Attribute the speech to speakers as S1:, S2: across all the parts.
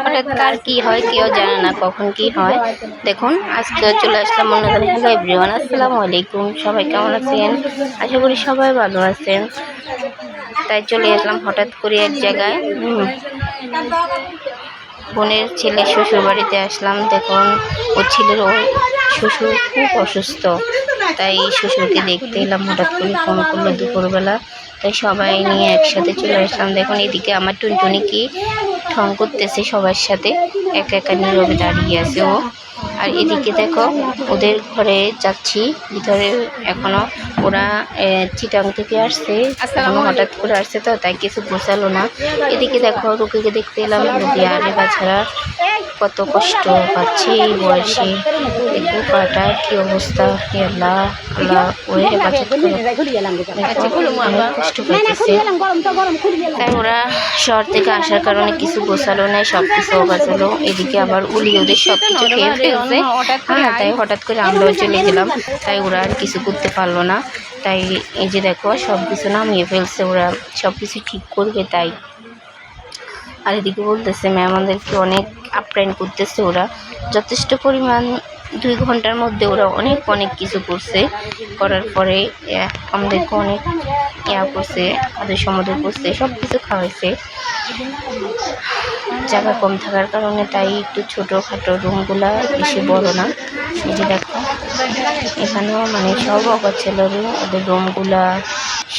S1: হঠাৎ কার কি হয় কেউ জানে না, কখন কি হয়। দেখুন আজকে চলে আসলাম অন্যদিন। হ্যালো এভরিওয়ান, আসসালামু আলাইকুম। সবাই কেমন আছেন? আশা করি সবাই ভালো আছেন। তাই চলে আসলাম হঠাৎ করে এক জায়গায়। বোনের ছেলে শ্বশুর বাড়িতে আসলাম। দেখুন ওর ছেলের শ্বশুর খুব অসুস্থ, তাই শ্বশুরকে দেখতে এলাম। হঠাৎ করে ফোন করলো দুপুরবেলা, তাই সবাই নিয়ে একসাথে চলে আসলাম। দেখুন এদিকে আমার টুনটুনি কি ঠং করতেছে সবার সাথে, একা একা নীরবে দাঁড়িয়ে আছে ও। আর এদিকে দেখো ওদের ঘরে যাচ্ছি ভিতরে, এখনো ওরা চিটাং থেকে আসছে, এখনো হঠাৎ করে আসছে তো তাই কিছু গোছালো না। এদিকে দেখো রুকিকে দেখতে এলাম। রুকি আরে বাছারা কত কষ্ট পাচ্ছে এই বয়সে। দেখো পাটা কি অবস্থা, আল্লাহ আল্লাহ ওরে হেফাজত করো, অনেক কষ্ট পাইতেছে। তাই ওরা শহর থেকে আসার কারণে কিছু গোছালো না, সব কিছু অগাছালো। এদিকে আবার উলি ওদের সব কিছু খেয়ে ফেলছে। হ্যাঁ, তাই হঠাৎ করে আমরাও চলে গেলাম, তাই ওরা আর কিছু করতে পারলো না। তাই এই যে দেখো সব কিছু নামিয়ে ফেলছে, ওরা সব কিছু ঠিক করবে তাই। আর এদিকে বলতেছে মেহমানদেরকে অনেক আপ্যায়ন করতেছে ওরা, যথেষ্ট পরিমাণ 2 ঘন্টার মধ্যে ওরা অনেক কিছু করছে। করার পরে আমাদেরকে অনেক করছে, ওদের সমুদ্র করছে, সব কিছু খাওয়াইছে। জায়গা কম থাকার কারণে তাই একটু ছোটোখাটো রুমগুলা, বেশি বড় না। এই যে দেখো এখানেও মানে সব অগোছালো রুম, ওদের রুমগুলা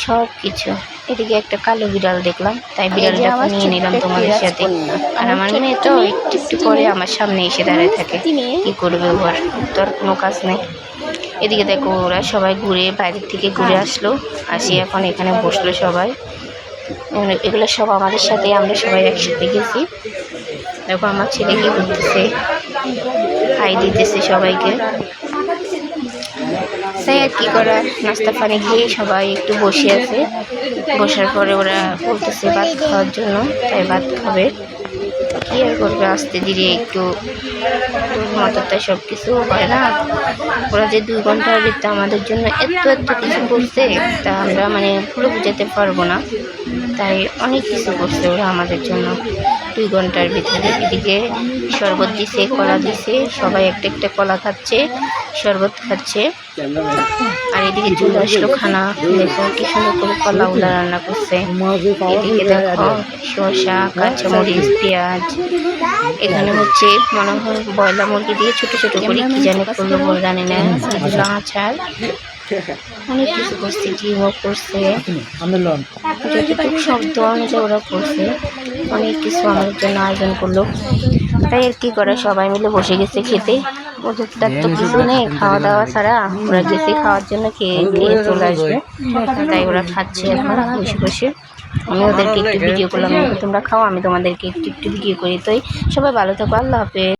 S1: সব কিছু। এদিকে একটা কালো বিড়াল দেখলাম, তাই বিড়ালটাকে নিয়ে নিলাম তোমাদের সাথে। আর আমার মেয়ে তো একটু করে আমার সামনে এসে দাঁড়ায় থাকে, কি করবে ওর, তো আর কোনো কাজ নেই। এদিকে দেখো ওরা সবাই ঘুরে বাইরের থেকে ঘুরে আসলো, আসি এখন এখানে বসলো সবাই। এগুলো সব আমাদের সাথে, আমরা সবাই একসাথে গেছি। দেখো আমার ছেলে কি করতেছে, খাই দিতেছে সবাইকে। তাই আর কি করা, নাস্তা পানি খেয়ে সবাই একটু বসে আছে। বসার পরে ওরা বলতেছে ভাত খাওয়ার জন্য, তাই ভাত খাবে। কি আর করবে, আস্তে ধীরে একটু মাথাটাই সব কিছু হয় না। ওরা যে 2 ঘন্টার ভিতরে আমাদের জন্য এত কিছু করছে, তা আমরা মানে পুরো বুঝাতে পারবো না। তাই অনেক কিছু করছে ওরা আমাদের জন্য 2 ঘন্টার ভিতরে। এদিকে শরবত দিছে, কলা দিছে, সবাই একটা কলা খাচ্ছে, শরবত খাচ্ছে। আর এদিকে চলে আসলো খানা। দেখো কি সুন্দর করে কলা উলা রান্না করছে। এদিকে দেখো শসা, কাঁচামরিচ, পেঁয়াজ। এখানে হচ্ছে মনে হয় বয়লা মুরগি দিয়ে ছোট ছোট করে কি জানি করলো বলে জানি না, আচার, অনেক কিছু করছে, ডিমও করছে, যতটুকু শব্দ অনুযায়ী ওরা করছে। অনেক কিছু আমাদের জন্য আয়োজন করলো। তাই আর কি করে সবাই মিলে বসে গেছে খেতে। ওদের তার তো কিছু নেই খাওয়া দাওয়া ছাড়া, ওরা গেছে খাওয়ার জন্য, খেয়ে চলে আসবে। তাই ওরা খাচ্ছে এখন বসে বসে। আমি ওদেরকে একটু ভিডিও করলাম, তোমরা খাও, আমি তোমাদেরকে একটু ভিডিও করি। তাই সবাই ভালো থাকো, আল্লাহ হাফেজ।